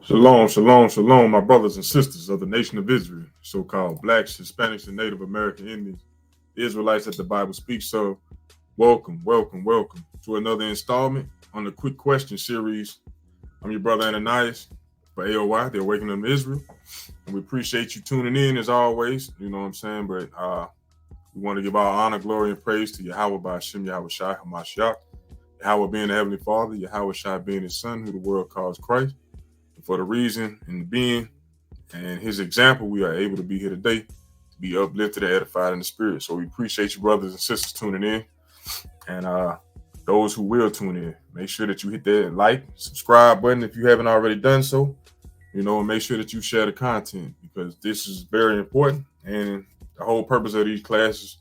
Shalom, shalom, shalom, my brothers and sisters of the nation of Israel, so-called blacks, Hispanics, and Native American Indians, the Israelites that the Bible speaks of. Welcome, welcome, welcome to another installment on the Quick Question series. I'm your brother Ananias for A.O.I, the Awakening of Israel, and we appreciate you tuning in as always. You know what I'm saying? But we want to give our honor, glory, and praise to Yahweh by Hashem, Yahweh Shai, Hamashiach, Yahweh being the Heavenly Father, Yahweh Shai being His Son, who the world calls Christ. For the reason and the being and his example, we are able to be here today to be uplifted and edified in the spirit. So we appreciate you, brothers and sisters, tuning in. And those who will tune in, make sure that you hit that like, subscribe button if you haven't already done so. You know, and make sure that you share the content because this is very important. And the whole purpose of these classes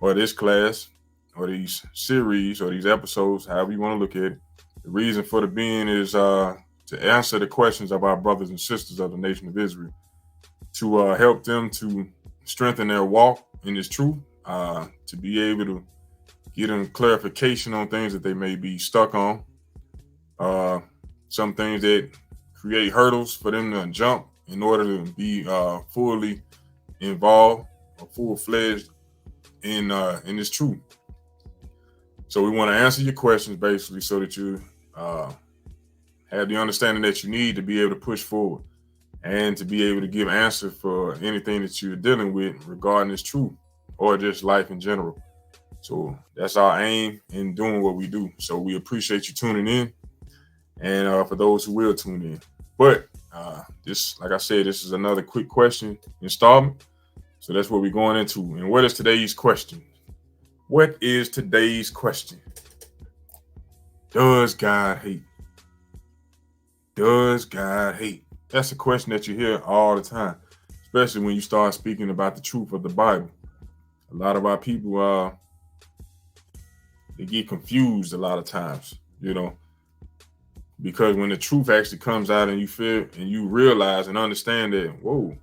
or this class or these series or these episodes, however you want to look at it, the reason for the being is to answer the questions of our brothers and sisters of the nation of Israel, to help them to strengthen their walk in this truth, to be able to get them clarification on things that they may be stuck on, some things that create hurdles for them to jump in order to be fully involved or full-fledged in this truth. So we want to answer your questions basically so that you have the understanding that you need to be able to push forward and to be able to give answer for anything that you're dealing with regarding this truth or just life in general. So that's our aim in doing what we do. So we appreciate you tuning in and for those who will tune in. But this, like I said, this is another quick question installment. So that's what we're going into. And what is today's question? What is today's question? Does God hate? Does God hate? That's a question that you hear all the time, especially when you start speaking about the truth of the Bible. A lot of our people, they get confused a lot of times, you know, because when the truth actually comes out and you feel and you realize and understand that, whoa,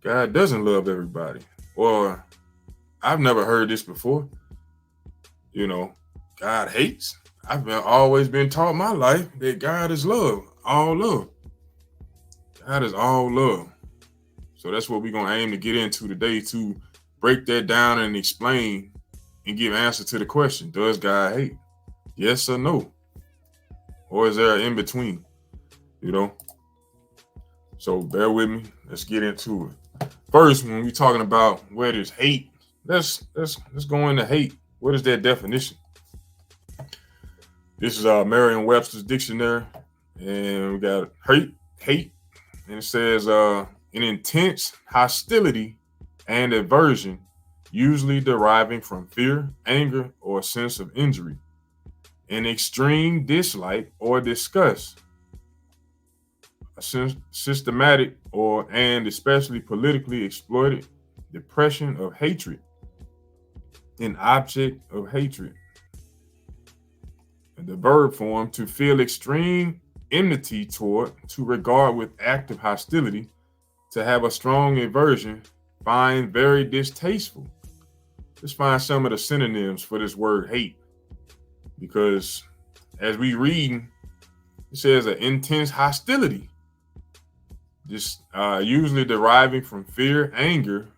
God doesn't love everybody. Or I've never heard this before. You know, God hates. I've always been taught my life that God is love, all love. God is all love. So that's what we're going to aim to get into today, to break that down and explain and give answer to the question, does God hate? Yes or no? Or is there an in-between? You know? So bear with me. Let's get into it. First, when we're talking about what is hate, let's go into hate. What is that definition? This is Merriam-Webster's dictionary, and we got hate, and it says an intense hostility and aversion, usually deriving from fear, anger, or a sense of injury, an extreme dislike or disgust, a systematic and especially politically exploited depression of hatred, an object of hatred. The verb form, to feel extreme enmity toward, to regard with active hostility, to have a strong aversion, find very distasteful. Let's find some of the synonyms for this word hate, because as we read, it says an intense hostility, just usually deriving from fear, anger,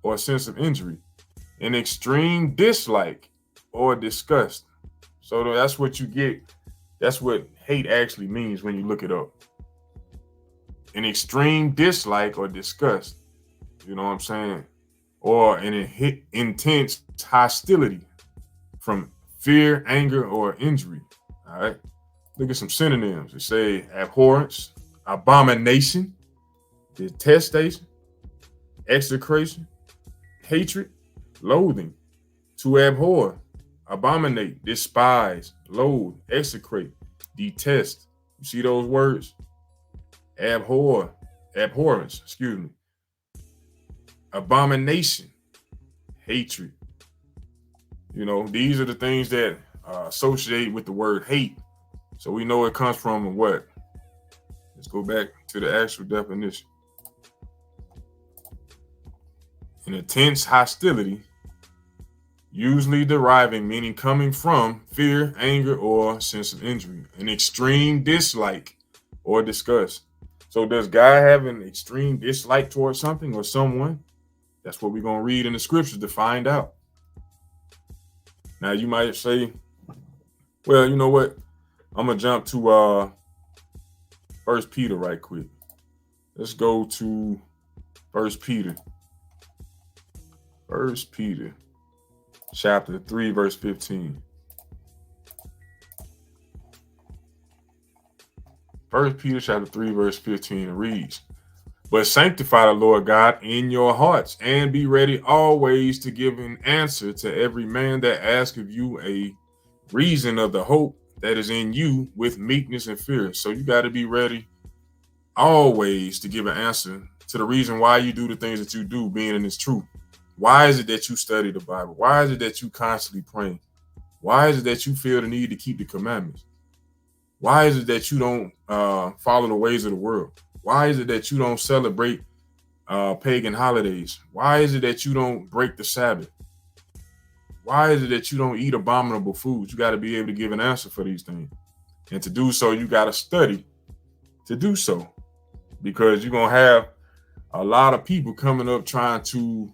or a sense of injury, an extreme dislike or disgust. So that's what you get. That's what hate actually means when you look it up. An extreme dislike or disgust. You know what I'm saying? Or an intense hostility from fear, anger, or injury. All right. Look at some synonyms. They say abhorrence, abomination, detestation, execration, hatred, loathing, to abhor, abominate, despise, loathe, execrate, detest. You see those words? Abhorrence, abomination, hatred. You know, these are the things that associate with the word hate. So we know it comes from what? Let's go back to the actual definition. An intense hostility usually deriving, meaning coming from fear, anger, or sense of injury, an extreme dislike or disgust. So does God have an extreme dislike towards something or someone? That's what we're going to read in the scriptures to find out. Now you might say, well, you know what? I'm going to jump to First Peter right quick. Let's go to First Peter. First Peter chapter 3, verse 15. First Peter chapter 3, verse 15 reads, but sanctify the Lord God in your hearts, and be ready always to give an answer to every man that asketh you a reason of the hope that is in you with meekness and fear. So you got to be ready always to give an answer to the reason why you do the things that you do, being in this truth. Why is it that you study the Bible? Why is it that you constantly praying? Why is it that you feel the need to keep the commandments? Why is it that you don't follow the ways of the world? Why is it that you don't celebrate pagan holidays? Why is it that you don't break the Sabbath? Why is it that you don't eat abominable foods? You got to be able to give an answer for these things. And to do so, you got to study to do so, because you're going to have a lot of people coming up trying to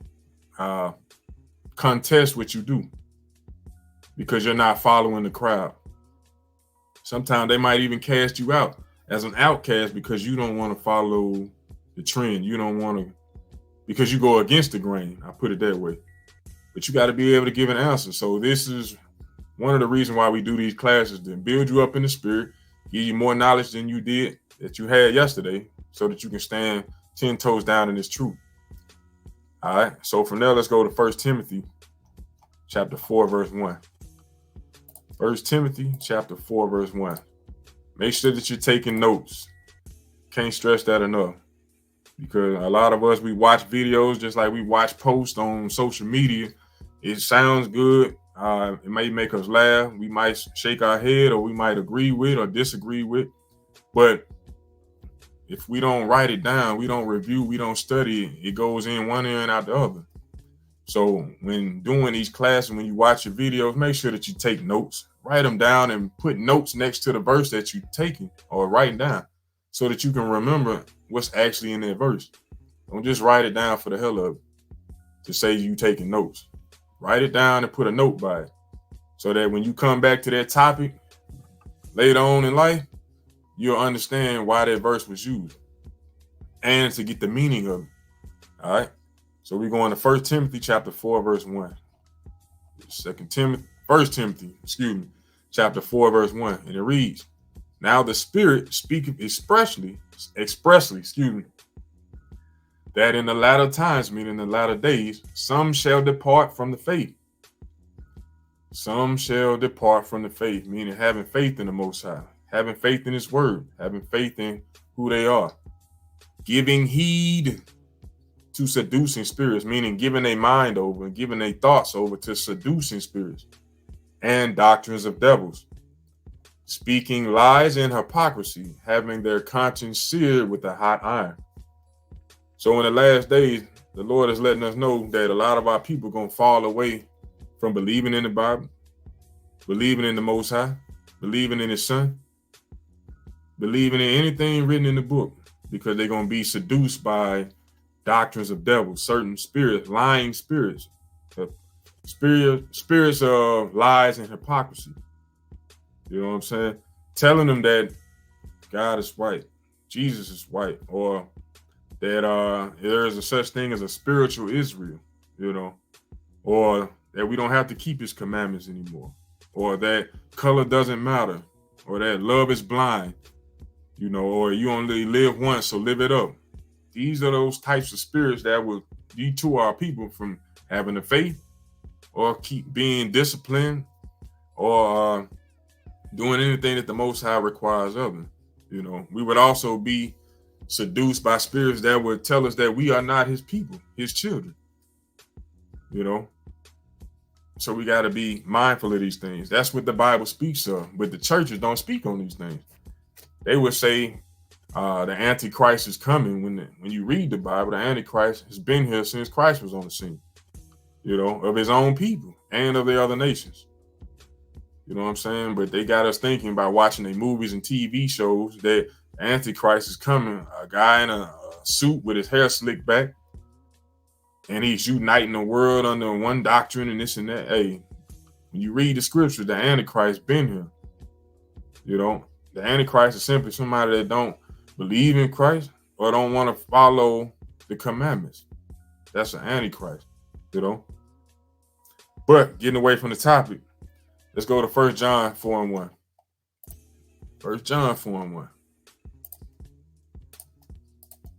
contest what you do because you're not following the crowd. Sometimes they might even cast you out as an outcast because you don't want to follow the trend. You don't want to, because you go against the grain. I put it that way. But you got to be able to give an answer. So this is one of the reasons why we do these classes, to build you up in the spirit, give you more knowledge than you did, that you had yesterday, so that you can stand 10 toes down in this truth. All right. So from there, let's go to 1 Timothy chapter 4, verse 1. 1 Timothy chapter 4, verse 1. Make sure that you're taking notes. Can't stress that enough. Because a lot of us, we watch videos just like we watch posts on social media. It sounds good. It may make us laugh. We might shake our head, or we might agree with or disagree with. But if we don't write it down, we don't review, we don't study, it goes in one ear and out the other. So when doing these classes, when you watch your videos, make sure that you take notes, write them down, and put notes next to the verse that you're taking or writing down, so that you can remember what's actually in that verse. Don't just write it down for the hell of it to say you taking notes. Write it down and put a note by it, so that when you come back to that topic later on in life, you'll understand why that verse was used and to get the meaning of it. All right. So we're going to 1 Timothy chapter 4, verse 1. 1 Timothy, chapter 4, verse 1. And it reads, now the Spirit speaketh expressly, that in the latter times, meaning the latter days, some shall depart from the faith. Some shall depart from the faith, meaning having faith in the Most High, having faith in His Word, having faith in who they are, giving heed to seducing spirits, meaning giving their mind over and giving their thoughts over to seducing spirits and doctrines of devils, speaking lies and hypocrisy, having their conscience seared with a hot iron. So in the last days, the Lord is letting us know that a lot of our people are going to fall away from believing in the Bible, believing in the Most High, believing in His Son, believing in anything written in the book, because they're going to be seduced by doctrines of devils, certain spirits, lying spirits, spirits of lies and hypocrisy. You know what I'm saying? Telling them that God is white, Jesus is white, or that there is a such thing as a spiritual Israel, you know, or that we don't have to keep His commandments anymore, or that color doesn't matter, or that love is blind, you know, or you only live once, so live it up. These are those types of spirits that will detour our people from having the faith, or keep being disciplined, or doing anything that the Most High requires of them. You know, we would also be seduced by spirits that would tell us that we are not His people, His children. You know, so we got to be mindful of these things. That's what the Bible speaks of, but the churches don't speak on these things. They would say the Antichrist is coming. When you read the Bible, the Antichrist has been here since Christ was on the scene. of his own people and of the other nations. You know what I'm saying? But they got us thinking by watching their movies and TV shows that Antichrist is coming, a guy in a suit with his hair slicked back, and he's uniting the world under one doctrine and this and that. Hey, when you read the scripture, the Antichrist been here. The Antichrist is simply somebody that don't believe in Christ or don't want to follow the commandments. That's an Antichrist, But getting away from the topic, let's go to 1 John 4:1. 1 John 4:1.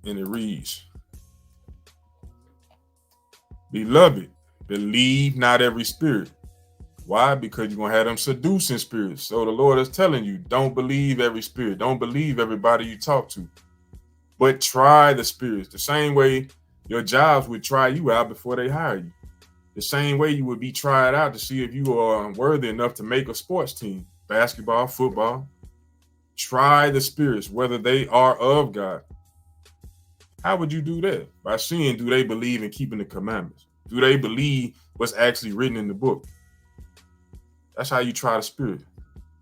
And it reads, Beloved, believe not every spirit. Why? Because you're going to have them seducing spirits. So the Lord is telling you, don't believe every spirit. Don't believe everybody you talk to. But try the spirits. The same way your jobs would try you out before they hire you. The same way you would be tried out to see if you are worthy enough to make a sports team. Basketball, football. Try the spirits, whether they are of God. How would you do that? By seeing, do they believe in keeping the commandments? Do they believe what's actually written in the book? That's how you try the spirit.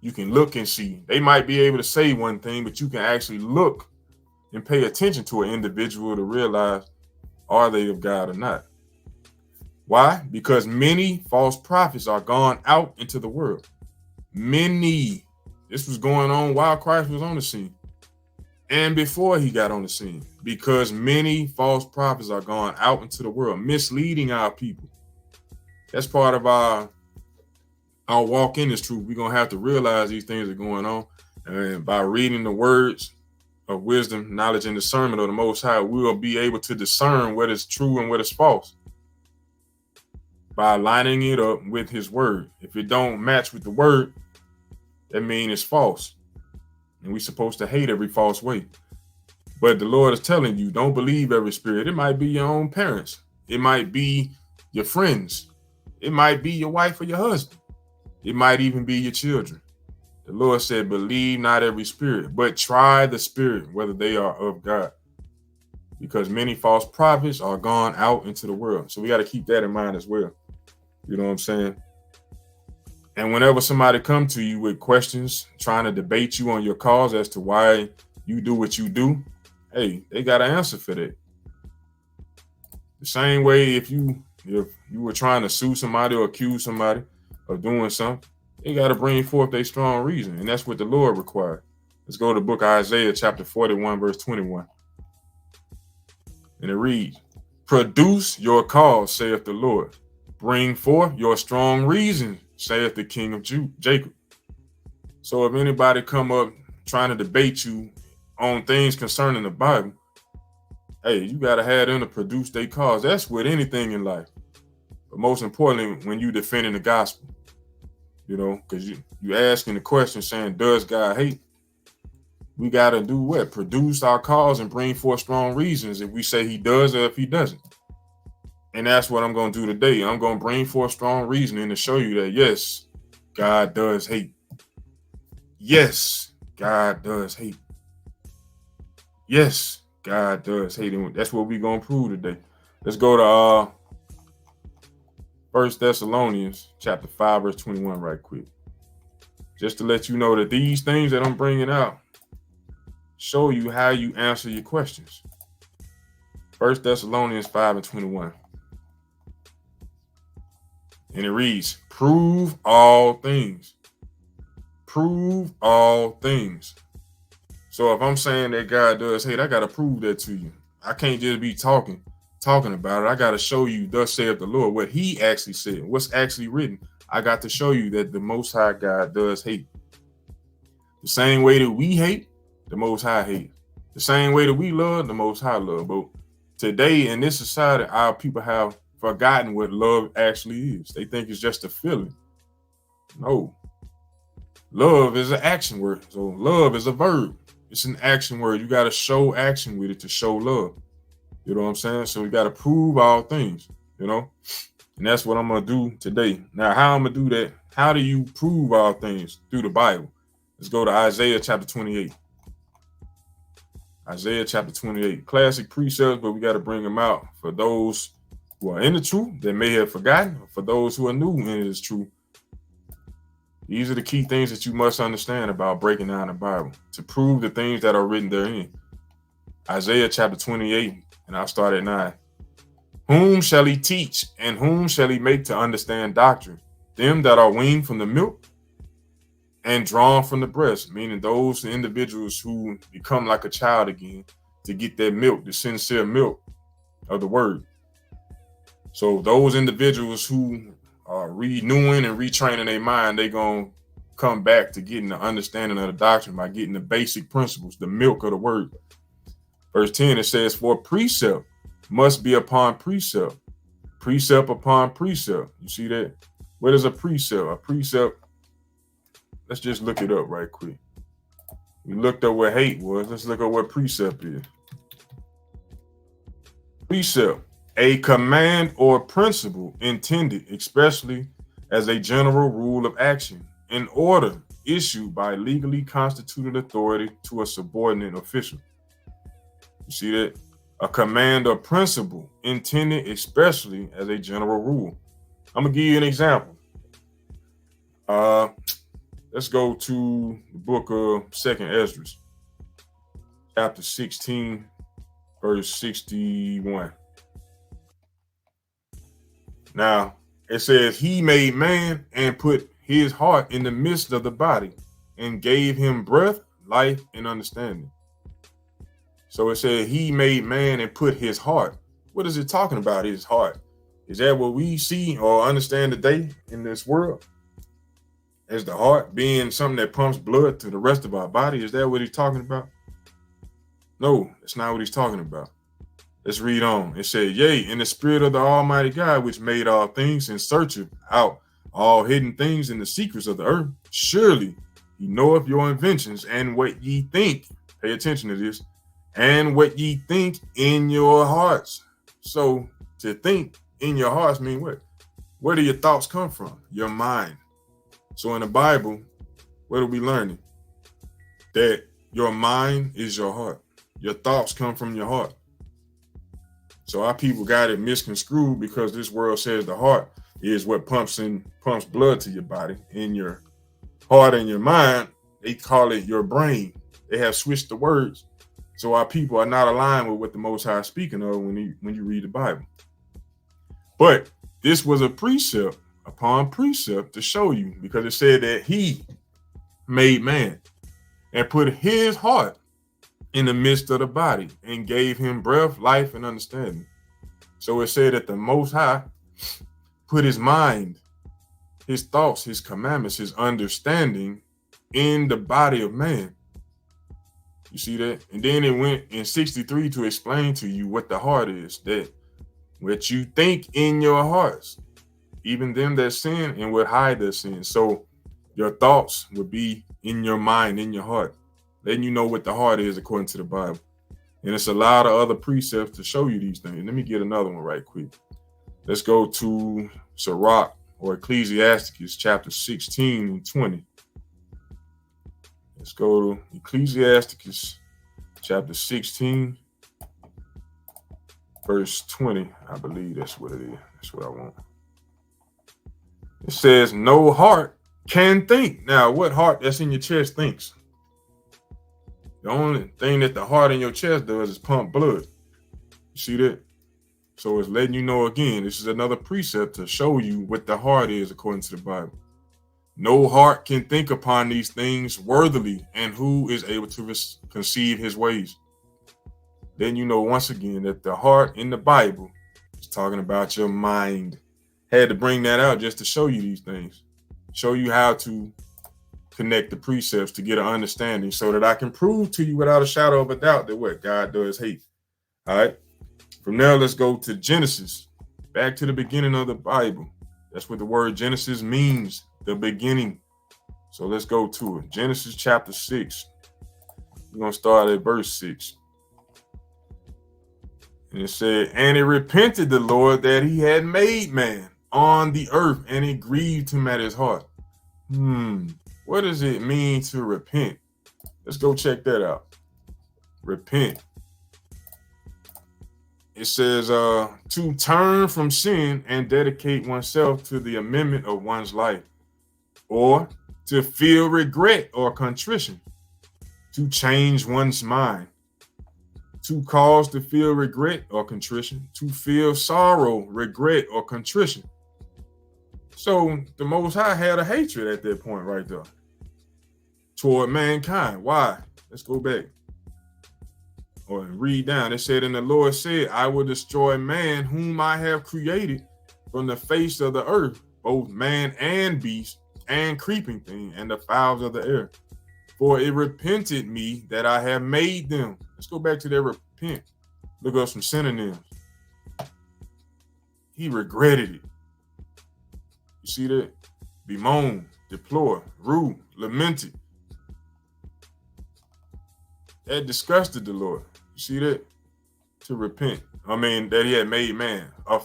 You can look and see. They might be able to say one thing, but you can actually look and pay attention to an individual to realize, are they of God or not? Why? Because many false prophets are gone out into the world. Many. This was going on while Christ was on the scene and before he got on the scene, because many false prophets are gone out into the world, misleading our people. That's part of our walk in this truth. We're going to have to realize these things are going on. And by reading the words of wisdom, knowledge, and discernment of the Most High, we will be able to discern what is true and what is false by lining it up with his word. If it don't match with the word, that means it's false. And we're supposed to hate every false way. But the Lord is telling you, don't believe every spirit. It might be your own parents. It might be your friends. It might be your wife or your husband. It might even be your children. The Lord said, believe not every spirit, but try the spirit, whether they are of God. Because many false prophets are gone out into the world. So we got to keep that in mind as well. You know what I'm saying? And whenever somebody come to you with questions, trying to debate you on your cause as to why you do what you do, hey, they got an answer for that. The same way if you were trying to sue somebody or accuse somebody of doing something, they got to bring forth a strong reason. And that's what the Lord required. Let's go to the book of Isaiah, chapter 41, verse 21. And it reads, produce your cause, saith the Lord. Bring forth your strong reason, saith the King of Jacob. So if anybody come up trying to debate you on things concerning the Bible, hey, you got to have them to produce their cause. That's with anything in life. But most importantly, when you defending the gospel, because you asking the question saying, does God hate? We got to do what? Produce our cause and bring forth strong reasons if we say he does or if he doesn't. And that's what I'm going to do today. I'm going to bring forth strong reasoning to show you that, yes, God does hate. Yes, God does hate. Yes, God does hate. And that's what we're going to prove today. Let's go to 1 Thessalonians chapter 5, verse 21 right quick. Just to let you know that these things that I'm bringing out show you how you answer your questions. 1 Thessalonians 5 and 21. And it reads, prove all things. Prove all things. So if I'm saying that God does hate, I got to prove that to you. I can't just be talking about it. I got to show you, thus saith the Lord, what he actually said, what's actually written. I got to show you that the Most High God does hate. The same way that we hate, the Most High hate. The same way that we love, the Most High love. But today in this society, our people have forgotten what love actually is. They think it's just a feeling. No. Love is an action word. So love is a verb. It's an action word. You got to show action with it to show love. You know what I'm saying? So we got to prove all things, And that's what I'm going to do today. Now, how I'm going to do that? How do you prove all things? Through the Bible. Let's go to Isaiah chapter 28. Isaiah chapter 28. Classic precepts, but we got to bring them out for those who are in the truth that may have forgotten, or for those who are new in His truth. These are the key things that you must understand about breaking down the Bible to prove the things that are written therein. Isaiah chapter 28, and I'll start at 9. Whom shall He teach, and whom shall He make to understand doctrine? Them that are weaned from the milk and drawn from the breast, meaning those individuals who become like a child again to get that milk, the sincere milk of the word. So those individuals who are renewing and retraining their mind, they're going to come back to getting the understanding of the doctrine by getting the basic principles, the milk of the word. Verse 10, it says, for precept must be upon precept, precept upon precept. You see that? What is a precept? A precept, let's just look it up right quick. We looked up what hate was. Let's look up what precept is. Precept, a command or principle intended especially as a general rule of action, an order issued by legally constituted authority to a subordinate official. You see that? A command or principle intended especially as a general rule. I'm going to give you an example. Let's go to the book of 2nd Ezra, chapter 16, verse 61. Now, it says, he made man and put his heart in the midst of the body and gave him breath, life, and understanding. So it said he made man and put his heart. What is it talking about, his heart? Is that what we see or understand today in this world? As the heart being something that pumps blood to the rest of our body? Is that what he's talking about? No, that's not what he's talking about. Let's read on. It said, yea, in the spirit of the Almighty God, which made all things and searcheth out all hidden things in the secrets of the earth. Surely he knoweth your inventions and what ye think. Pay attention to this. And what ye think in your hearts. So to think in your hearts mean what? Where do your thoughts come from? Your mind. So in the Bible, what are we learning? That your mind is your heart. Your thoughts come from your heart. So our people got it misconstrued because this world says the heart is what pumps blood to your body. In your heart and your mind, they call it your brain. They have switched the words. So our people are not aligned with what the Most High is speaking of when you read the Bible. But this was a precept upon precept to show you, because it said that he made man and put his heart in the midst of the body and gave him breath, life, and understanding. So it said that the Most High put his mind, his thoughts, his commandments, his understanding in the body of man. You see that? And then it went in 63 to explain to you what the heart is, that what you think in your hearts, even them that sin and would hide their sin. So your thoughts would be in your mind, in your heart, letting you know what the heart is according to the Bible. And it's a lot of other precepts to show you these things. Let me get another one right quick. Let's go to Sirach or Ecclesiasticus chapter 16 and 20. Let's go to Ecclesiasticus chapter 16, verse 20. I believe that's what it is. That's what I want. It says, no heart can think. Now, what heart that's in your chest thinks? The only thing that the heart in your chest does is pump blood. You see that? So it's letting you know again, this is another precept to show you what the heart is according to the Bible. No heart can think upon these things worthily, and who is able to conceive his ways? Then you know once again that the heart in the Bible is talking about your mind. Had to bring that out just to show you these things. Show you how to connect the precepts to get an understanding so that I can prove to you without a shadow of a doubt that what God does hate. All right. From there, let's go to Genesis. Back to the beginning of the Bible. That's what the word Genesis means, the beginning. So let's go to it. Genesis chapter 6. We're going to start at verse 6. And it said, and it repented the Lord that he had made man on the earth, and it grieved him at his heart. What does it mean to repent? Let's go check that out. Repent. It says to turn from sin and dedicate oneself to the amendment of one's life, or to feel regret or contrition, to change one's mind, to cause to feel regret or contrition, to feel sorrow, regret, or contrition. So the Most High had a hatred at that point right there toward mankind. Why? Let's go back or read down. It said, and the Lord said, I will destroy man whom I have created from the face of the earth, both man and beast and creeping thing and the fowls of the air. For it repented me that I have made them. Let's go back to that repent. Look up some synonyms. He regretted it. You see that? Bemoan, deplore, rue, lamented. That disgusted the Lord. You see that? To repent. I mean, that he had made man. To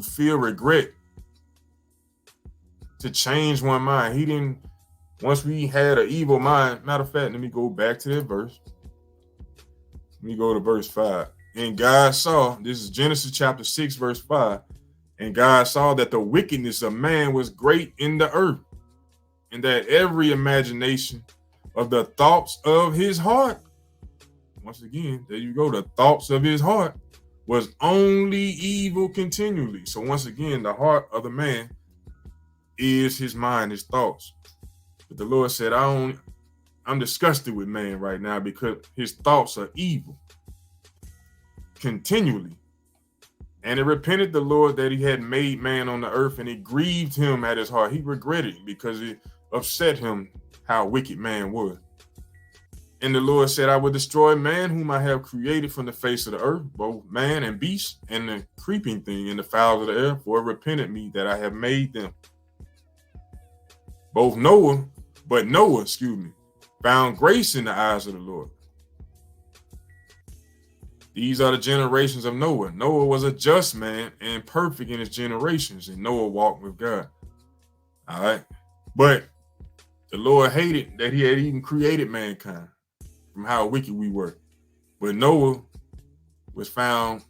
feel regret. To change one mind. He didn't, once we had an evil mind, matter of fact, let me go back to that verse. Let me go to verse 5. And God saw, this is Genesis chapter 6, verse 5. And God saw that the wickedness of man was great in the earth, and that every imagination of the thoughts of his heart, once again, there you go, the thoughts of his heart was only evil continually. So once again, the heart of the man is his mind, his thoughts. But the Lord said, I'm disgusted with man right now because his thoughts are evil continually. And it repented the Lord that he had made man on the earth, and it grieved him at his heart. He regretted it because it upset him how wicked man was. And the Lord said, I will destroy man whom I have created from the face of the earth, both man and beast, and the creeping thing and the fowls of the air, for it repented me that I have made them. Noah, found grace in the eyes of the Lord. These are the generations of Noah. Noah was a just man and perfect in his generations, and Noah walked with God. All right. But the Lord hated that he had even created mankind from how wicked we were. But Noah was found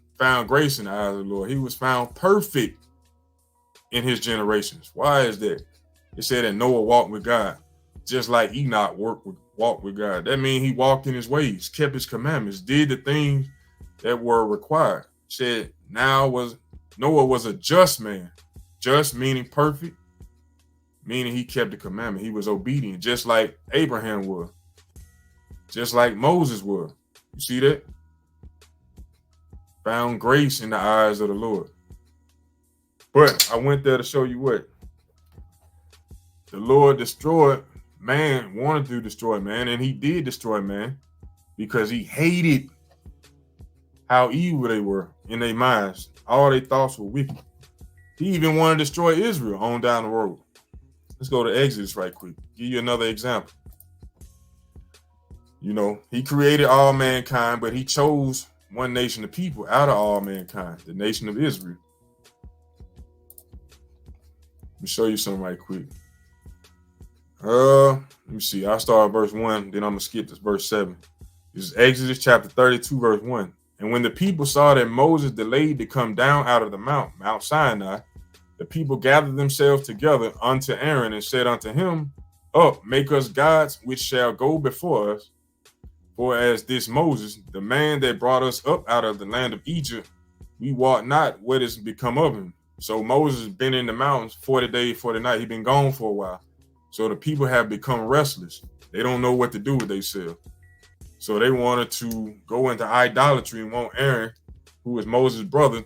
grace in the eyes of the Lord. He was found perfect in his generations. Why is that? It said that Noah walked with God, just like Enoch walked with God. That means he walked in his ways, kept his commandments, did the things that were required. Said Noah was a just man. Just meaning perfect, meaning he kept the commandment. He was obedient, just like Abraham was, just like Moses was. You see that? Found grace in the eyes of the Lord. But I went there to show you what the Lord destroyed man, wanted to destroy man, and he did destroy man because he hated how evil they were in their minds. All their thoughts were wicked. He even wanted to destroy Israel on down the road. Let's go to Exodus right quick. Give you another example. You know, he created all mankind, but he chose one nation of people out of all mankind, the nation of Israel. Let me show you something right quick. Let me see. I'll start at verse 1, then I'm going to skip to verse 7. This is Exodus chapter 32, verse 1. And when the people saw that Moses delayed to come down out of the Mount Sinai, the people gathered themselves together unto Aaron and said unto him, Up, make us gods which shall go before us. For as this Moses, the man that brought us up out of the land of Egypt, we wot not what is become of him. So Moses has been in the mountains 40 days, 40 nights. He's been gone for a while. So the people have become restless. They don't know what to do with themselves. So they wanted to go into idolatry and want Aaron, who was Moses' brother,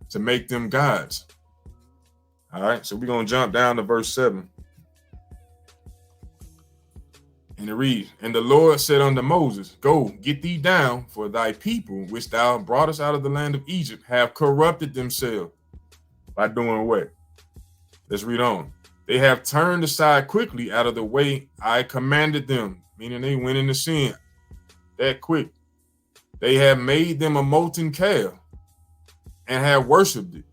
to make them gods. All right, so we're going to jump down to verse 7. And it reads, And the Lord said unto Moses, Go, get thee down, for thy people, which thou broughtest out of the land of Egypt, have corrupted themselves. By doing what? Let's read on. They have turned aside quickly out of the way I commanded them, meaning they went into sin that quick. They have made them a molten calf and have worshipped it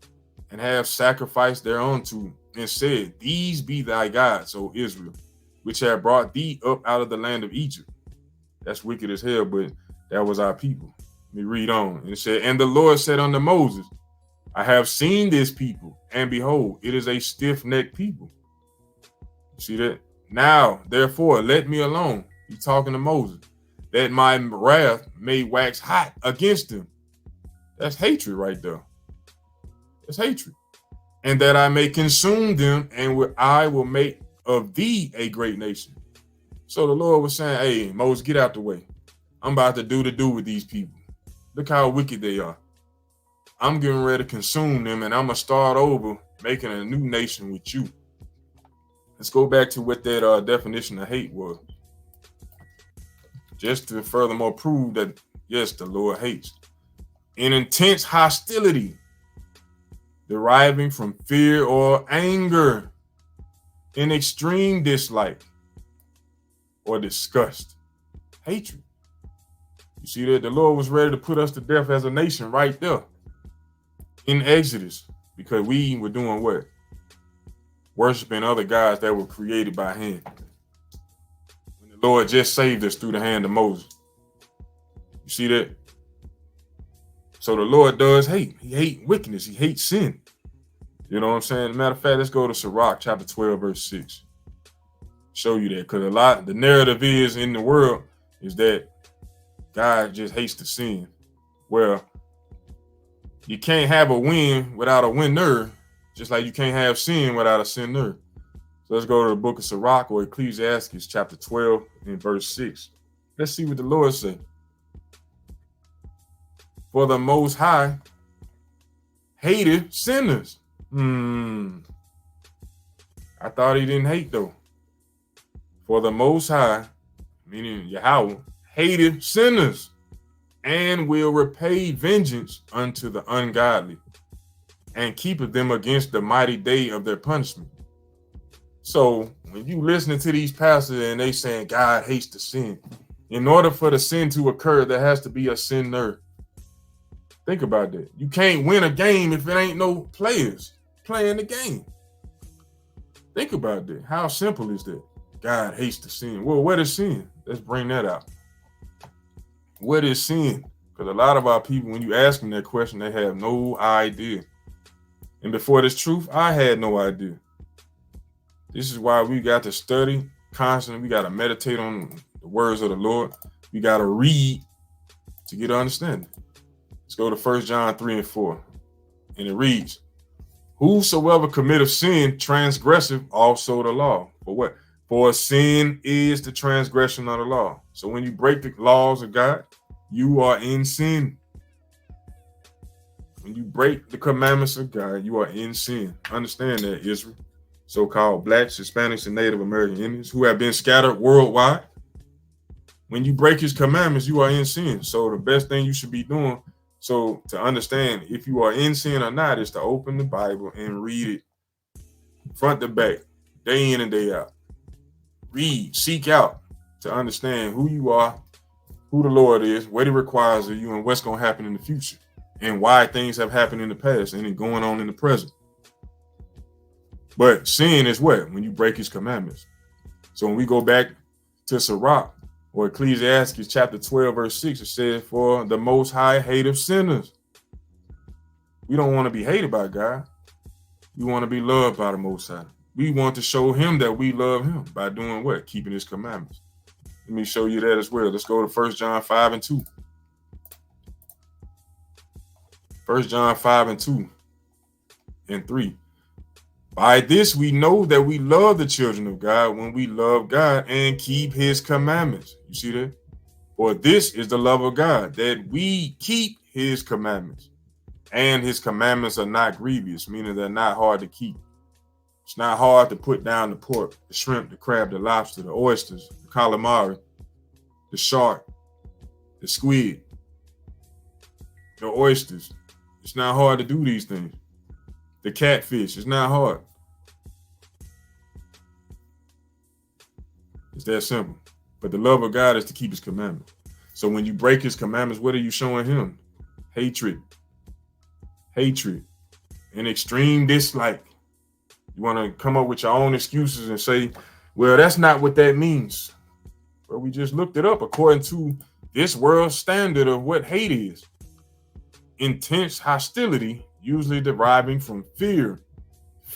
and have sacrificed thereunto and said, These be thy gods, O Israel, which have brought thee up out of the land of Egypt. That's wicked as hell, but that was our people. Let me read on. And it said, and the Lord said unto Moses, I have seen this people, and behold, it is a stiff-necked people. You see that? Now, therefore, let me alone. He's talking to Moses, that my wrath may wax hot against them. That's hatred right there. That's hatred. And that I may consume them, and I will make of thee a great nation. So the Lord was saying, hey, Moses, get out the way. I'm about to do with these people. Look how wicked they are. I'm getting ready to consume them, and I'm going to start over making a new nation with you. Let's go back to what that definition of hate was. Just to furthermore prove that, yes, the Lord hates. An intense hostility deriving from fear or anger, an extreme dislike or disgust, hatred. You see that the Lord was ready to put us to death as a nation right there in Exodus because we were doing what? Worshiping other gods that were created by hand. When the Lord just saved us through the hand of Moses. You see that? So the Lord does hate. He hates wickedness. He hates sin. You know what I'm saying? As a matter of fact, let's go to Sirach chapter 12, verse 6. Show you that. Because the narrative is in the world is that God just hates the sin. Well, you can't have a win without a winner, just like you can't have sin without a sinner. So let's go to the book of Sirach or Ecclesiastes chapter 12 and verse 6. Let's see what the Lord said. For the Most High hated sinners. I thought he didn't hate though. For the Most High, meaning Yahweh, hated sinners and will repay vengeance unto the ungodly and keepeth them against the mighty day of their punishment. So when you listening to these pastors and they saying God hates the sin, in order for the sin to occur, there has to be a sinner. Think about that. You can't win a game if it ain't no players playing the game. Think about that. How simple is that? God hates the sin. Well, what is sin? Let's bring that out. What is sin? Because a lot of our people, when you ask them that question, they have no idea. And before this truth, I had no idea. This is why we got to study constantly. We got to meditate on the words of the Lord. We got to read to get understanding. Let's go to 1 John 3 and 4. And it reads, whosoever committeth sin transgresseth also the law. For what? For sin is the transgression of the law. So when you break the laws of God, you are in sin. When you break the commandments of God, you are in sin. Understand that, Israel. So-called blacks, Hispanics, and Native American Indians who have been scattered worldwide. When you break his commandments, you are in sin. So the best thing you should be doing, so to understand if you are in sin or not, is to open the Bible and read it front to back, day in and day out. Read, seek out to understand who you are, who the Lord is, what he requires of you, and what's going to happen in the future, and why things have happened in the past and it going on in the present. But sin is what? When you break his commandments. So when we go back to Sirach or Ecclesiastes chapter 12, verse 6, it says, for the Most High hateth sinners. We don't want to be hated by God. We want to be loved by the Most High. We want to show him that we love him by doing what? Keeping his commandments. Let me show you that as well. Let's go to 1 John 5 and 2. 1 John 5 and 2 and 3. By this we know that we love the children of God when we love God and keep his commandments. You see that? For this is the love of God, that we keep his commandments. And his commandments are not grievous, meaning they're not hard to keep. It's not hard to put down the pork, the shrimp, the crab, the lobster, the oysters, the calamari, the shark, the squid, the oysters. It's not hard to do these things. The catfish, it's not hard. It's that simple. But the love of God is to keep his commandments. So when you break his commandments, what are you showing him? Hatred. Hatred. An extreme dislike. You want to come up with your own excuses and say, well, that's not what that means. But we just looked it up. According to this world's standard of what hate is. Intense hostility, usually deriving from fear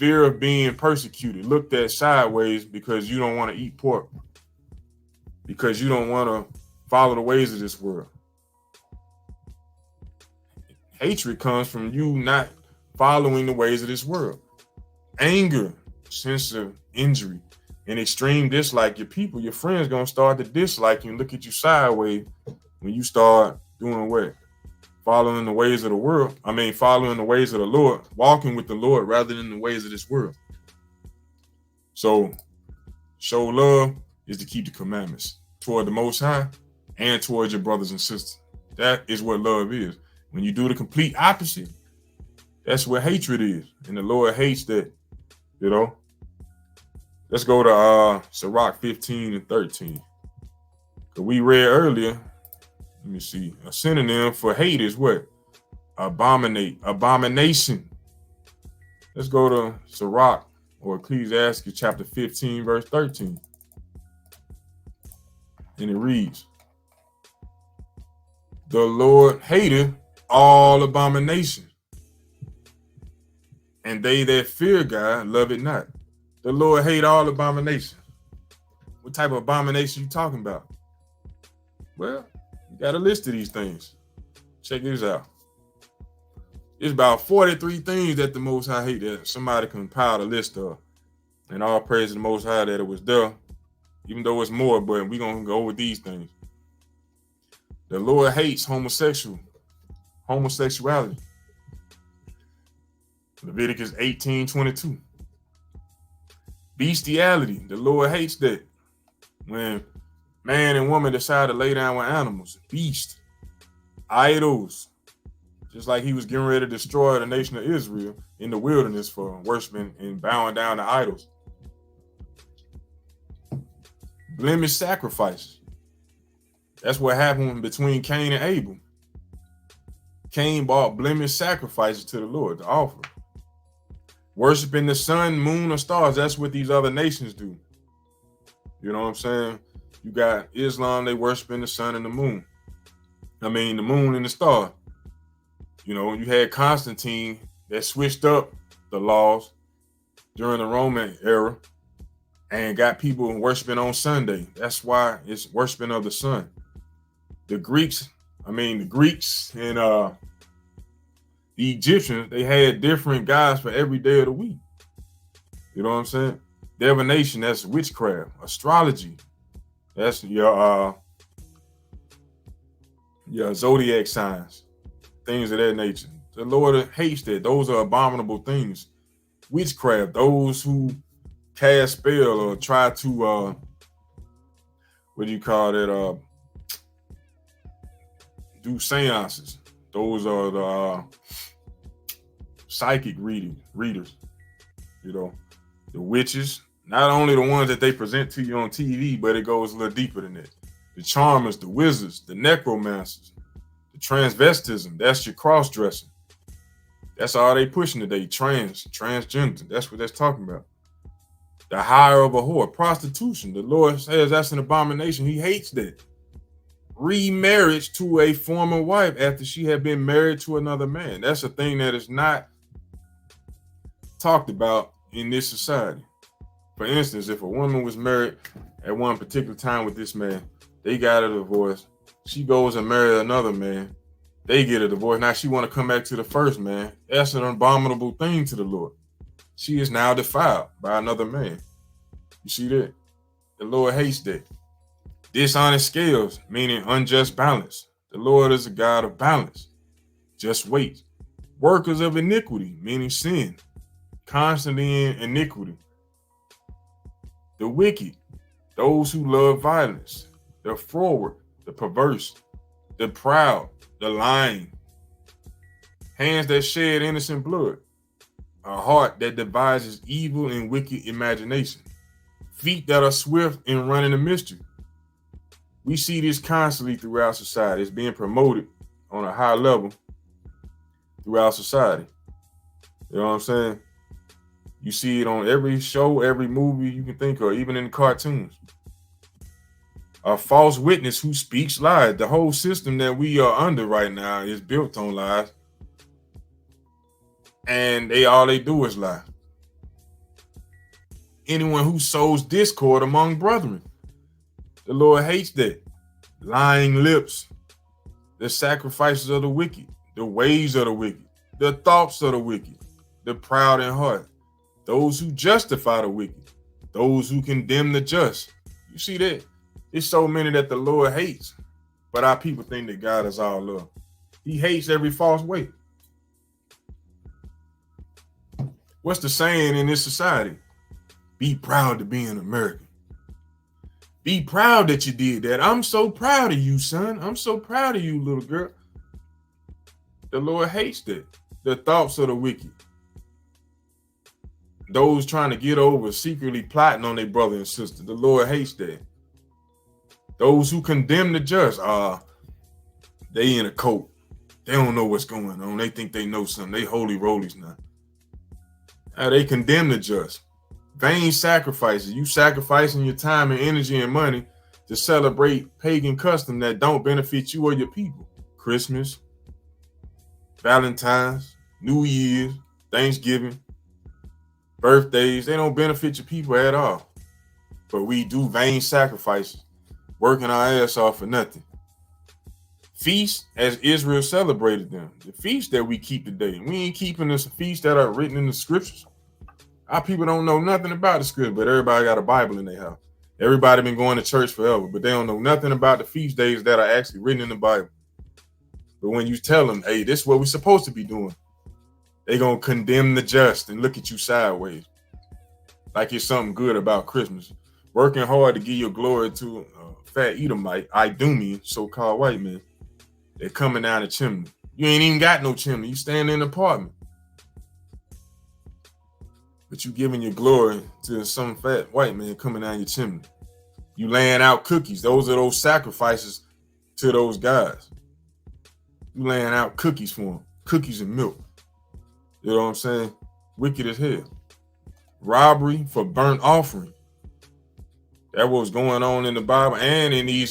of being persecuted, looked at sideways because you don't want to eat pork, because you don't want to follow the ways of this world. Hatred comes from you not following the ways of this world. Anger, sense of injury, and extreme dislike. Your people, your friends gonna start to dislike you and look at you sideways when you start doing what? Following the ways of the world. Following the ways of the Lord, walking with the Lord rather than the ways of this world. So, show love is to keep the commandments toward the Most High and towards your brothers and sisters. That is what love is. When you do the complete opposite, that's what hatred is. And the Lord hates that, you know. Let's go to Sirach 15 and 13. We read earlier, let me see, a synonym for hate is what? Abomination. Let's go to Sirach or Ecclesiastes chapter 15, verse 13. And it reads, the Lord hateth all abomination, and they that fear God love it not. The Lord hate all abomination. What type of abomination you talking about? Well, you got a list of these things. Check this out. It's about 43 things that the Most High hate that somebody compiled a list of. And all praise to the Most High that it was there, even though it's more, but we're going to go with these things. The Lord hates homosexuality. Leviticus 18:22. Bestiality. The Lord hates that. When man and woman decide to lay down with animals. Beast. Idols. Just like he was getting ready to destroy the nation of Israel in the wilderness for worshiping and bowing down to idols. Blemish sacrifices. That's what happened between Cain and Abel. Cain brought blemish sacrifices to the Lord to offer. Worshiping the sun, moon, or stars. That's what these other nations do. You know what I'm saying? You got Islam, they worshiping the sun and the moon. The moon and the star. You know, you had Constantine that switched up the laws during the Roman era and got people worshiping on Sunday. That's why it's worshiping of the sun. The Greeks and the Egyptians, they had different gods for every day of the week. You know what I'm saying? Divination, that's witchcraft. Astrology, that's your zodiac signs, things of that nature. The Lord hates that. Those are abominable things. Witchcraft, those who cast spell or try to do seances. Those are the psychic readers. You know, the witches, not only the ones that they present to you on TV, but it goes a little deeper than that. The charmers, the wizards, the necromancers, the transvestism, that's your cross-dressing. That's all they pushing today, transgender. That's what that's talking about. The hire of a whore, prostitution. The Lord says that's an abomination. He hates that. Remarriage to a former wife after she had been married to another man. That's a thing that is not talked about in this society. For instance, if a woman was married at one particular time with this man, they got a divorce. She goes and marries another man. They get a divorce. Now she want to come back to the first man. That's an abominable thing to the Lord. She is now defiled by another man. You see that? The Lord hates that. Dishonest scales, meaning unjust balance. The Lord is a God of balance. Just wait. Workers of iniquity, meaning sin. Constantly in iniquity. The wicked, those who love violence. The froward, the perverse. The proud, the lying. Hands that shed innocent blood. A heart that devises evil and wicked imagination. Feet that are swift in running a mischief. We see this constantly throughout society. It's being promoted on a high level throughout society. You know what I'm saying? You see it on every show, every movie you can think of, even in the cartoons. A false witness who speaks lies. The whole system that we are under right now is built on lies. And all they do is lie. Anyone who sows discord among brethren, the Lord hates that. Lying lips, the sacrifices of the wicked, the ways of the wicked, the thoughts of the wicked, the proud in heart, those who justify the wicked, those who condemn the just. You see that? It's so many that the Lord hates, but our people think that God is all love. He hates every false way. What's the saying in this society? Be proud to be an American. Be proud that you did that. I'm so proud of you, son. I'm so proud of you, little girl. The Lord hates that. The thoughts of the wicked. Those trying to get over, secretly plotting on their brother and sister. The Lord hates that. Those who condemn the just, they in a cult. They don't know what's going on. They think they know something. They holy rollies now. They condemn the just. Vain sacrifices. You sacrificing your time and energy and money to celebrate pagan custom that don't benefit you or your people. Christmas, Valentine's, New Year's, Thanksgiving, birthdays. They don't benefit your people at all. But we do vain sacrifices, working our ass off for nothing. Feasts, as Israel celebrated them. The feasts that we keep today. We ain't keeping the feasts that are written in the scriptures. Our people don't know nothing about the script, but everybody got a Bible in their house. Everybody been going to church forever, but they don't know nothing about the feast days that are actually written in the Bible. But when you tell them, hey, this is what we're supposed to be doing, they gonna condemn the just and look at you sideways. Like it's something good about Christmas. Working hard to give your glory to a fat Edomite, Idumean, so-called white man. They're coming down the chimney. You ain't even got no chimney. You stand in an apartment. But you giving your glory to some fat white man coming down your chimney. You laying out cookies. Those are those sacrifices to those guys. You laying out cookies for them. Cookies and milk. You know what I'm saying? Wicked as hell. Robbery for burnt offering. That was going on in the Bible and in these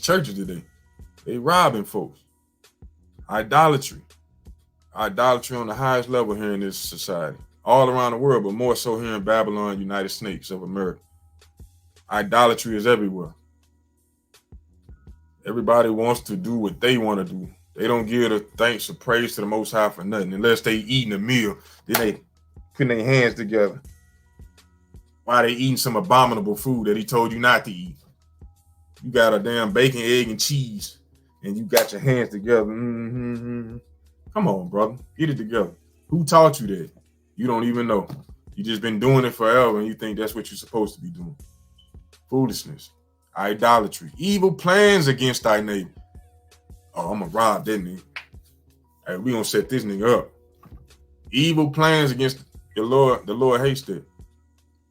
churches today. They robbing folks. Idolatry. Idolatry on the highest level here in this society. All around the world, but more so here in Babylon, United States of America. Idolatry is everywhere. Everybody wants to do what they want to do. They don't give the thanks or praise to the Most High for nothing. Unless they eating a meal, then they putting their hands together. While they eating some abominable food that he told you not to eat. You got a damn bacon, egg, and cheese, and you got your hands together. Come on, brother. Get it together. Who taught you that? You don't even know. You just been doing it forever, and you think that's what you're supposed to be doing. Foolishness. Idolatry. Evil plans against thy neighbor. Oh, I'm going to rob that nigga. Hey, we going to set this nigga up. Evil plans against the Lord. The Lord hates that.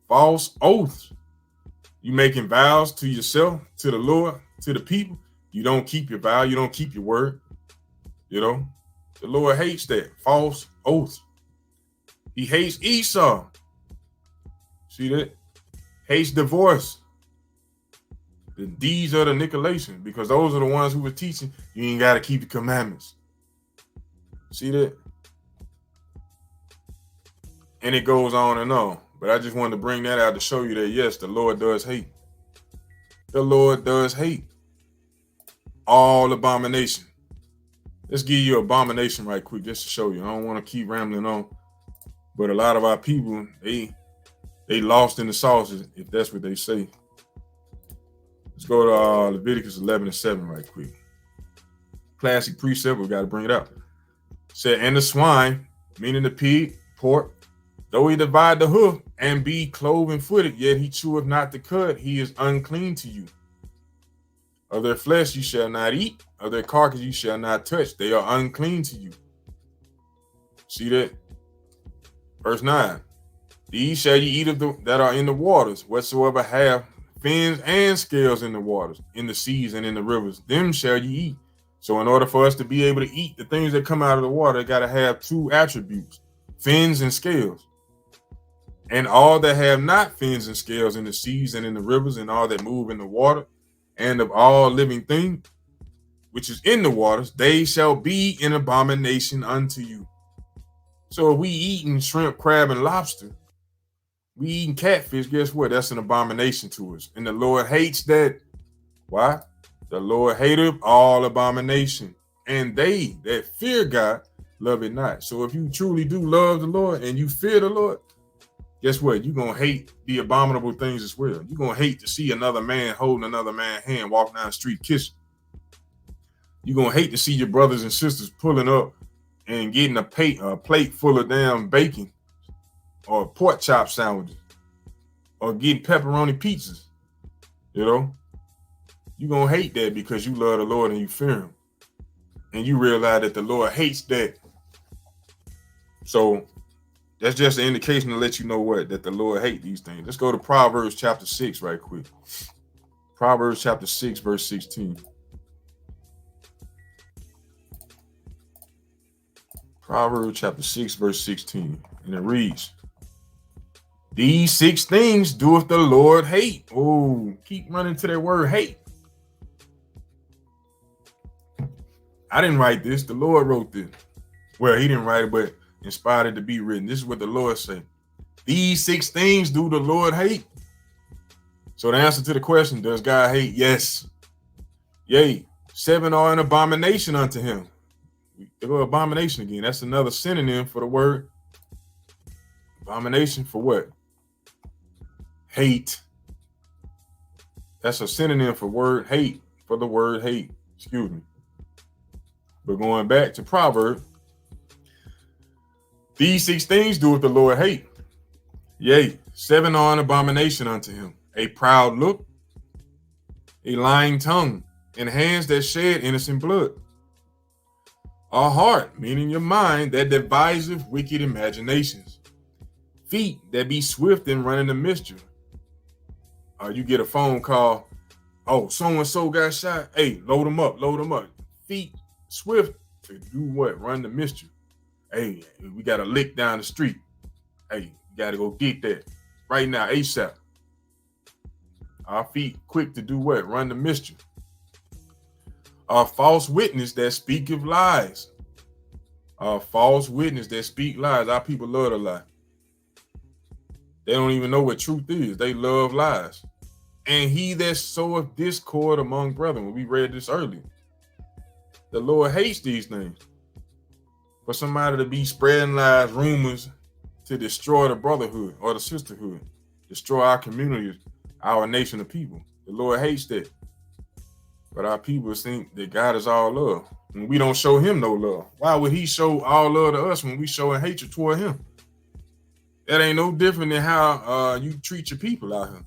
False oaths. You making vows to yourself, to the Lord, to the people. You don't keep your vow. You don't keep your word. You know, the Lord hates that. False oaths. He hates Esau. See that? Hates divorce. These are the Nicolaitans, because those are the ones who were teaching you ain't got to keep the commandments. See that? And it goes on and on. But I just wanted to bring that out to show you that, yes, the Lord does hate. The Lord does hate all abomination. Let's give you abomination right quick just to show you. I don't want to keep rambling on. But a lot of our people, they lost in the sauces, if that's what they say. Let's go to Leviticus 11:7 right quick. Classic precept, we got to bring it up. Said, and the swine, meaning the pig, pork, though he divide the hoof and be cloven footed, yet he cheweth not the cud, he is unclean to you. Of their flesh you shall not eat, of their carcass you shall not touch. They are unclean to you. See that? Verse 9. These shall ye eat of that are in the waters, whatsoever have fins and scales in the waters, in the seas and in the rivers. Them shall ye eat. So in order for us to be able to eat the things that come out of the water, they got to have two attributes, fins and scales. and all that have not fins and scales in the seas and in the rivers and all that move in the water, and of all living thing which is in the waters, they shall be an abomination unto you. So if we eating shrimp, crab, and lobster, we eating catfish, guess what? That's an abomination to us. And the Lord hates that. Why? The Lord hateth all abomination. And they that fear God love it not. So if you truly do love the Lord and you fear the Lord, guess what? You're going to hate the abominable things as well. You're going to hate to see another man holding another man's hand, walking down the street kissing. You're going to hate to see your brothers and sisters pulling up and getting a plate full of damn bacon or pork chop sandwiches or getting pepperoni pizzas. You know, you're going to hate that because you love the Lord and you fear him. And you realize that the Lord hates that. So that's just an indication to let you know what, that the Lord hates these things. Let's go to Proverbs chapter 6 right quick. Proverbs chapter 6, verse 16. Proverbs chapter 6, verse 16. And it reads, these 6 things doeth the Lord hate. Oh, keep running to that word hate. I didn't write this. The Lord wrote this. Well, he didn't write it, but inspired it to be written. This is what the Lord said. These 6 things do the Lord hate. So the answer to the question, does God hate? Yes. Yea, 7 are an abomination unto him. They go abomination again. That's another synonym for the word abomination. For what? Hate. That's a synonym for word hate, for the word hate. Excuse me. But going back to Proverbs, these 6 things doeth the Lord hate. Yea, 7 are an abomination unto him. A proud look, a lying tongue, and hands that shed innocent blood. A heart, meaning your mind, that deviseth wicked imaginations. Feet that be swift in running to mischief. You get a phone call. Oh, so-and-so got shot. Hey, load them up, load them up. Feet swift to do what? Run the mischief. Hey, we got a lick down the street. Hey, you got to go get that right now, ASAP. Our feet quick to do what? Run the mischief. A false witness that speaketh lies. A false witness that speak lies. Our people love to lie. They don't even know what truth is. They love lies. And he that soweth discord among brethren. We read this earlier. The Lord hates these things. For somebody to be spreading lies, rumors, to destroy the brotherhood or the sisterhood, destroy our communities, our nation of people. The Lord hates that. But our people think that God is all love. And we don't show him no love. Why would he show all love to us when we showing hatred toward him? That ain't no different than how you treat your people out here.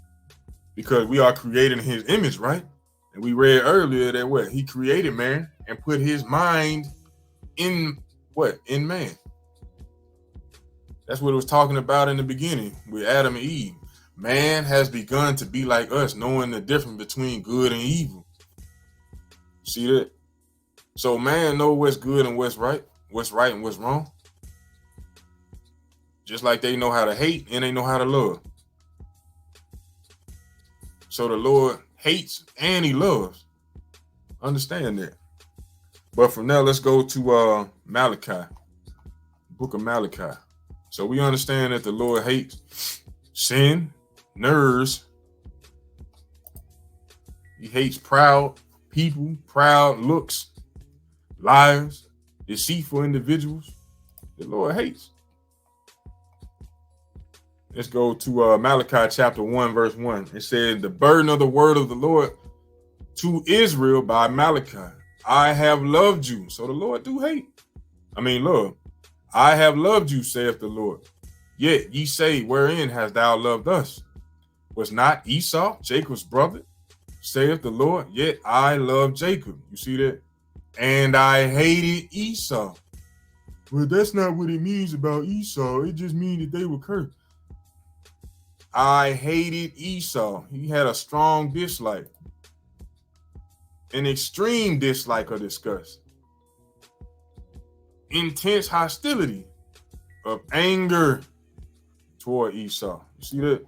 Because we are created in his image, right? And we read earlier that what? He created man and put his mind in what? In man. That's what it was talking about in the beginning with Adam and Eve. Man has begun to be like us, knowing the difference between good and evil. See that? So man know what's good and what's right and what's wrong. Just like they know how to hate and they know how to love. So the Lord hates and he loves. Understand that. But from now, let's go to Malachi, book of Malachi. So we understand that the Lord hates sin, nerves. He hates proud people, proud looks, liars, deceitful individuals. The Lord hates. Let's go to Malachi chapter 1, verse 1. It said, the burden of the word of the Lord to Israel by Malachi. I have loved you. So the Lord do hate. Love. I have loved you, saith the Lord. Yet ye say, wherein hast thou loved us? Was not Esau Jacob's brother? Saith the Lord, yet I love Jacob. You see that? And I hated Esau. Well, that's not what it means about Esau. It just means that they were cursed. I hated Esau. He had a strong dislike. An extreme dislike or disgust. Intense hostility of anger, toward Esau. You see that?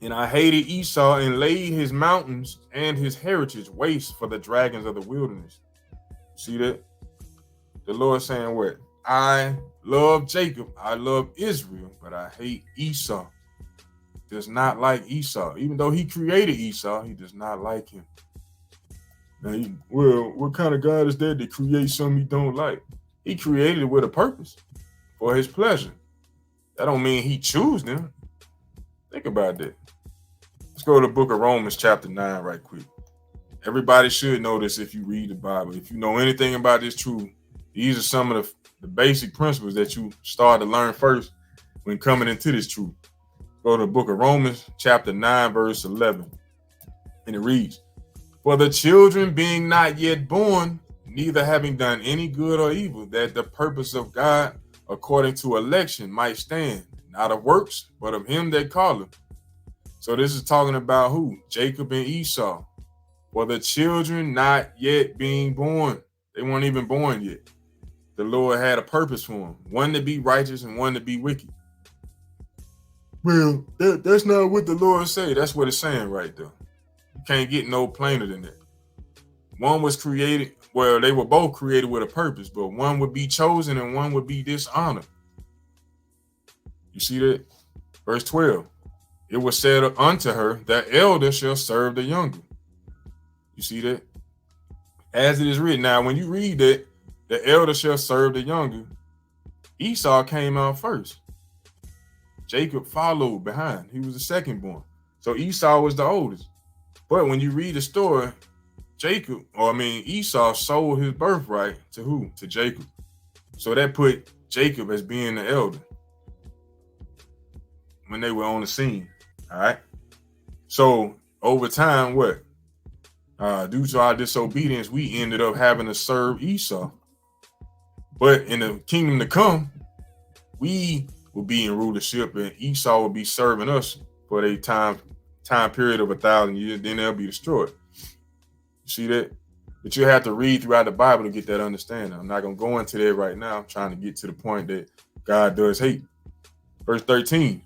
And I hated Esau and laid his mountains and his heritage waste for the dragons of the wilderness. See that? The Lord saying what? I love Jacob, I love Israel, but I hate Esau. Does not like Esau. Even though he created Esau, he does not like him. Now, what kind of God is that to create something he don't like? He created it with a purpose, for his pleasure. That don't mean he choose them. Think about that. Let's go to the book of Romans chapter 9 right quick. Everybody should know this if you read the Bible. If you know anything about this truth, these are some of the basic principles that you start to learn first when coming into this truth. Go to the book of Romans chapter 9 verse 11. And it reads, for the children being not yet born, neither having done any good or evil, that the purpose of God according to election might stand, not of works, but of him that calleth. So this is talking about who? Jacob and Esau. For the children not yet being born. They weren't even born yet. The Lord had a purpose for them. One to be righteous and one to be wicked. Well, that's not what the Lord say. That's what it's saying right there. You can't get no plainer than that. One was created, well, they were both created with a purpose, but one would be chosen and one would be dishonored. You see that? Verse 12. It was said unto her, the elder shall serve the younger. You see that? As it is written. Now, when you read that, the elder shall serve the younger, Esau came out first. Jacob followed behind. He was the second born. So Esau was the oldest. But when you read the story, Esau sold his birthright to who? To Jacob. So that put Jacob as being the elder when they were on the scene. All right. So over time, what? Due to our disobedience, we ended up having to serve Esau. But in the kingdom to come, we will be in rulership and Esau will be serving us for a time period of 1,000 years. Then they'll be destroyed. You see that? But you have to read throughout the Bible to get that understanding. I'm not going to go into that right now. I'm trying to get to the point that God does hate. Verse 13.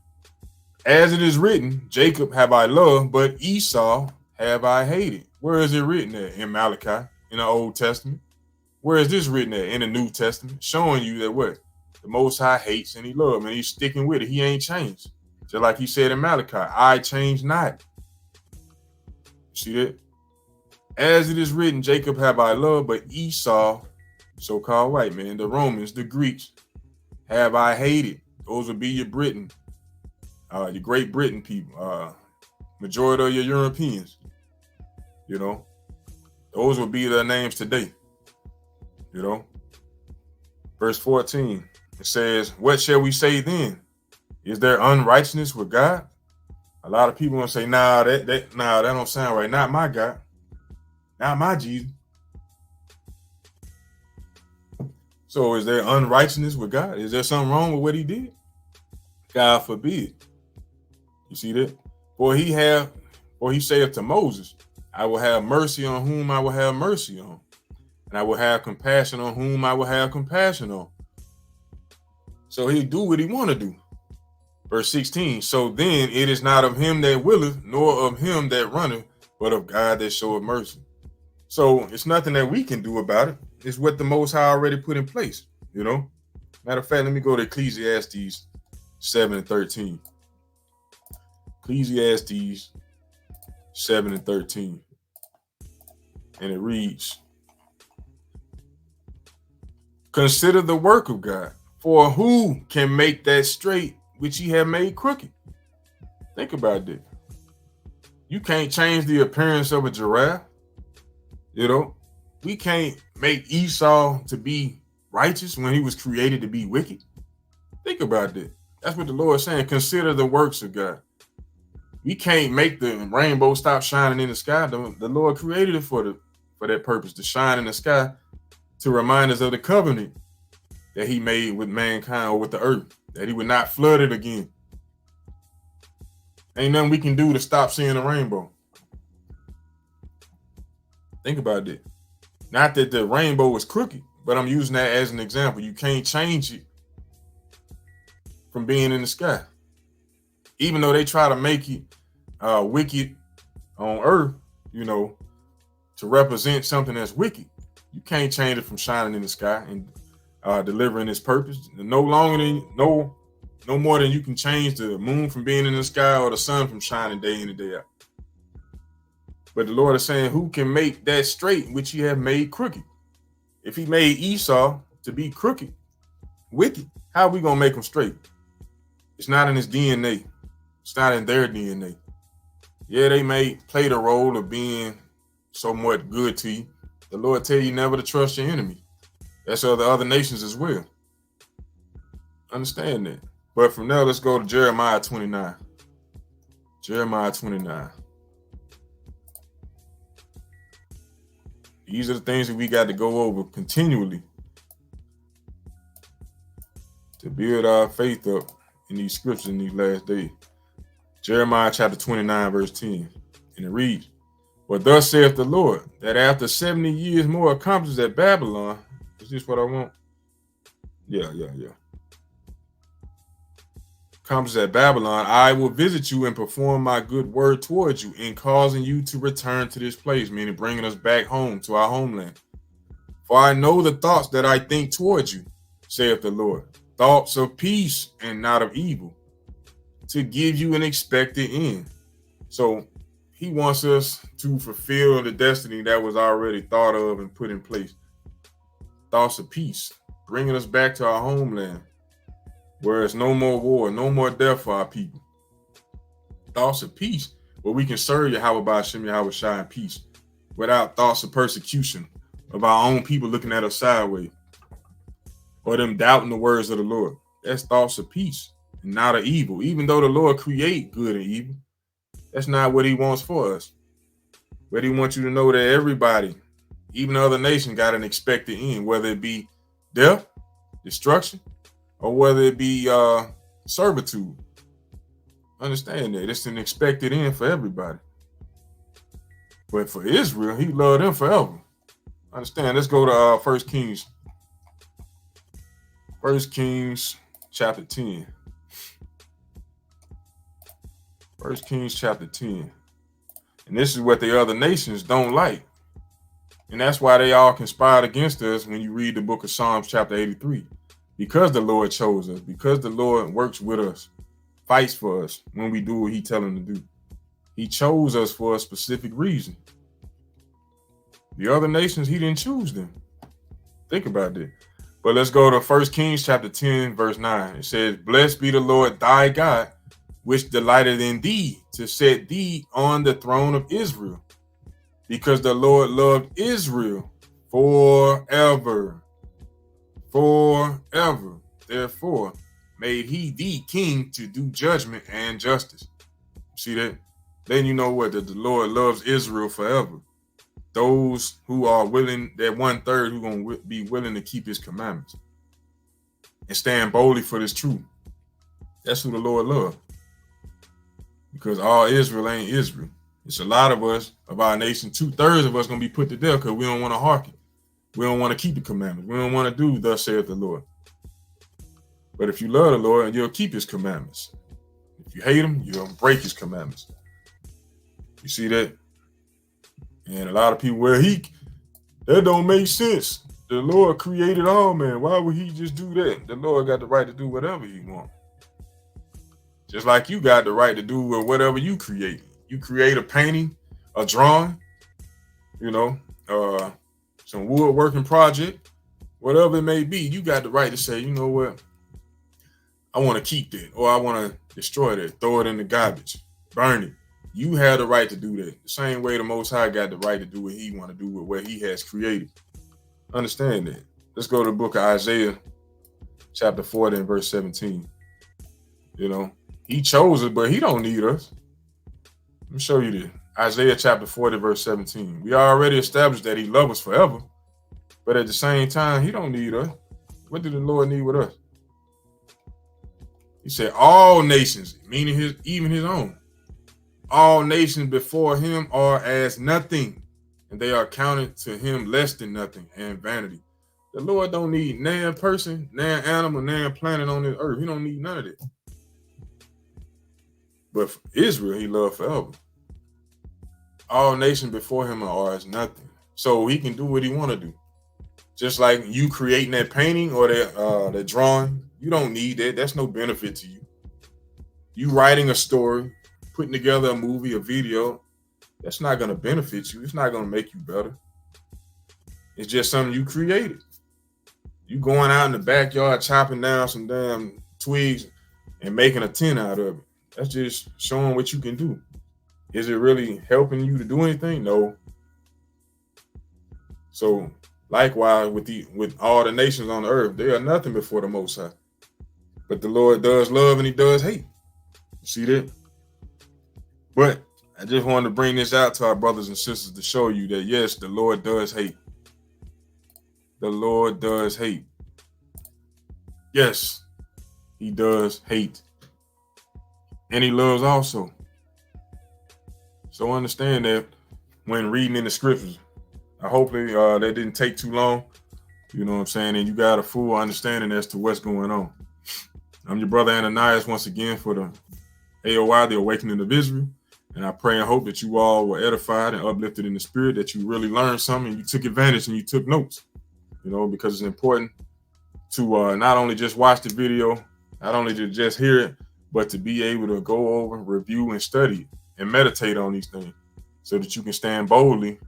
As it is written, Jacob have I loved, but Esau have I hated. Where is it written at? In Malachi, in the Old Testament. Where is this written at? In the New Testament. Showing you that what? The Most High hates and he loves, and he's sticking with it. He ain't changed. Just like he said in Malachi, I change not. See that? As it is written, Jacob have I loved, but Esau, so-called white man, the Romans, the Greeks, have I hated. Those would be your Britain, your Great Britain people, majority of your Europeans. You know, those would be their names today. You know, verse 14, it says, what shall we say then? Is there unrighteousness with God? A lot of people gonna say, nah, that don't sound right. Not my God. Not my Jesus. So is there unrighteousness with God? Is there something wrong with what he did? God forbid. You see that? For he saith to Moses, I will have mercy on whom I will have mercy on, and I will have compassion on whom I will have compassion on. So he'll do what he want to do. Verse 16, so then it is not of him that willeth, nor of him that runneth, but of God that showeth mercy. So it's nothing that we can do about it. It's what the Most High already put in place, you know. Matter of fact, let me go to Ecclesiastes 7 and 13. Ecclesiastes 7 and 13. And it reads, consider the work of God, for who can make that straight which he have made crooked? Think about that. You can't change the appearance of a giraffe. You know, we can't make Esau to be righteous when he was created to be wicked. Think about that. That's what the Lord is saying. Consider the works of God. We can't make the rainbow stop shining in the sky. The Lord created it for that purpose, to shine in the sky, to remind us of the covenant that he made with mankind or with the earth, that he would not flood it again. Ain't nothing we can do to stop seeing the rainbow. Think about that. Not that the rainbow is crooked, but I'm using that as an example. You can't change it from being in the sky. Even though they try to make it wicked on earth, to represent something that's wicked, you can't change it from shining in the sky and delivering its purpose. No more than you can change the moon from being in the sky or the sun from shining day in and day out. But the Lord is saying, who can make that straight which he have made crooked? If he made Esau to be crooked, wicked, how are we going to make him straight? It's not in his DNA. It's not in their DNA. Yeah, they may play the role of being somewhat good to you. The Lord tell you never to trust your enemy. That's other nations as well. Understand that. But from there, let's go to Jeremiah 29. Jeremiah 29. These are the things that we got to go over continually to build our faith up in these scriptures in these last days. Jeremiah chapter 29, verse 10. And it reads, "For thus saith the Lord, that after 70 years more accomplished at Babylon," is this what I want? Yeah. Accomplished at Babylon, "I will visit you and perform my good word towards you in causing you to return to this place," meaning bringing us back home to our homeland. "For I know the thoughts that I think towards you, saith the Lord, thoughts of peace and not of evil, to give you an expected end." So he wants us to fulfill the destiny that was already thought of and put in place. Thoughts of peace, bringing us back to our homeland, where it's no more war, no more death for our people. Thoughts of peace, where we can serve Yahweh Ba'ashem Yahweh Shai in peace, without thoughts of persecution of our own people looking at us sideways, or them doubting the words of the Lord. That's thoughts of peace and not of evil. Even though the Lord create good and evil, that's not what he wants for us. But he wants you to know that everybody, even the other nation, got an expected end, whether it be death, destruction, or whether it be servitude. Understand that. It's an expected end for everybody. But for Israel, he loved them forever. Understand. Let's go to 1 Kings. 1 Kings chapter 10. 1 Kings chapter 10. And this is what the other nations don't like. And that's why they all conspired against us when you read the book of Psalms chapter 83. Because the Lord chose us, because the Lord works with us, fights for us when we do what he tells him to do. He chose us for a specific reason. The other nations, he didn't choose them. Think about that. But let's go to 1 Kings chapter 10, verse 9. It says, "Blessed be the Lord thy God, which delighted in thee to set thee on the throne of Israel, because the Lord loved Israel forever. Forever. Therefore made he thee king to do judgment and justice." See that? Then you know what? That the Lord loves Israel forever. Those who are willing, that 1/3 who going to be willing to keep his commandments and stand boldly for this truth. That's who the Lord loves. Because all Israel ain't Israel. It's a lot of us, of our nation, 2/3 of us going to be put to death because we don't want to hearken. We don't want to keep the commandments. We don't want to do thus saith the Lord. But if you love the Lord, you'll keep his commandments. If you hate him, you'll break his commandments. You see that? And a lot of people, that don't make sense. The Lord created all man. Why would he just do that? The Lord got the right to do whatever he wants. Just like you got the right to do whatever you create. You create a painting, a drawing, some woodworking project, whatever it may be, you got the right to say, you know what? I want to keep that, or I want to destroy that, throw it in the garbage, burn it. You have the right to do that. The same way the Most High got the right to do what he want to do with what he has created. Understand that. Let's go to the book of Isaiah, chapter 40 and verse 17. He chose us, but he don't need us. Let me show you this. Isaiah chapter 40, verse 17. We already established that he loves us forever, but at the same time, he don't need us. What did the Lord need with us? He said, all nations, meaning even his own, all nations before him are as nothing, and they are counted to him less than nothing and vanity. The Lord don't need nan person, nan animal, nan planet on this earth. He don't need none of it. But for Israel, he loved forever. All nations before him are as nothing. So he can do what he want to do. Just like you creating that painting or that drawing, you don't need that. That's no benefit to you. You writing a story, putting together a movie, a video, that's not going to benefit you. It's not going to make you better. It's just something you created. You going out in the backyard chopping down some damn twigs and making a tent out of it. That's just showing what you can do. Is it really helping you to do anything? No. So likewise with all the nations on the earth, they are nothing before the Most High. But the Lord does love and he does hate. You see that? But I just wanted to bring this out to our brothers and sisters to show you that yes, the Lord does hate. The Lord does hate. Yes, he does hate. And he loves also. So understand that when reading in the scriptures, hopefully that didn't take too long. You know what I'm saying? And you got a full understanding as to what's going on. I'm your brother Ananias once again for the A.O.I, the Awakening of Israel. And I pray and hope that you all were edified and uplifted in the spirit, that you really learned something and you took advantage and you took notes. You know, because it's important to not only just watch the video, not only to just hear it, but to be able to go over, review, and study and meditate on these things so that you can stand boldly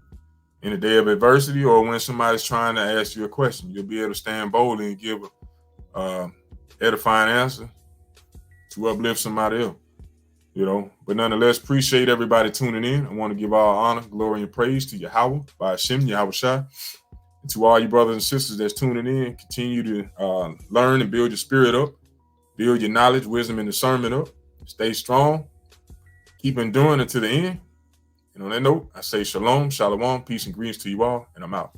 in a day of adversity or when somebody's trying to ask you a question. You'll be able to stand boldly and give a edifying answer to uplift somebody else. You know, but nonetheless, appreciate everybody tuning in. I want to give all honor, glory, and praise to Yahweh, by Hashem, Yahweh Shai. And to all you brothers and sisters that's tuning in, continue to learn and build your spirit up, build your knowledge, wisdom, and discernment up. Stay strong. Keep enduring until the end. And on that note, I say shalom, shalom, peace and greetings to you all, and I'm out.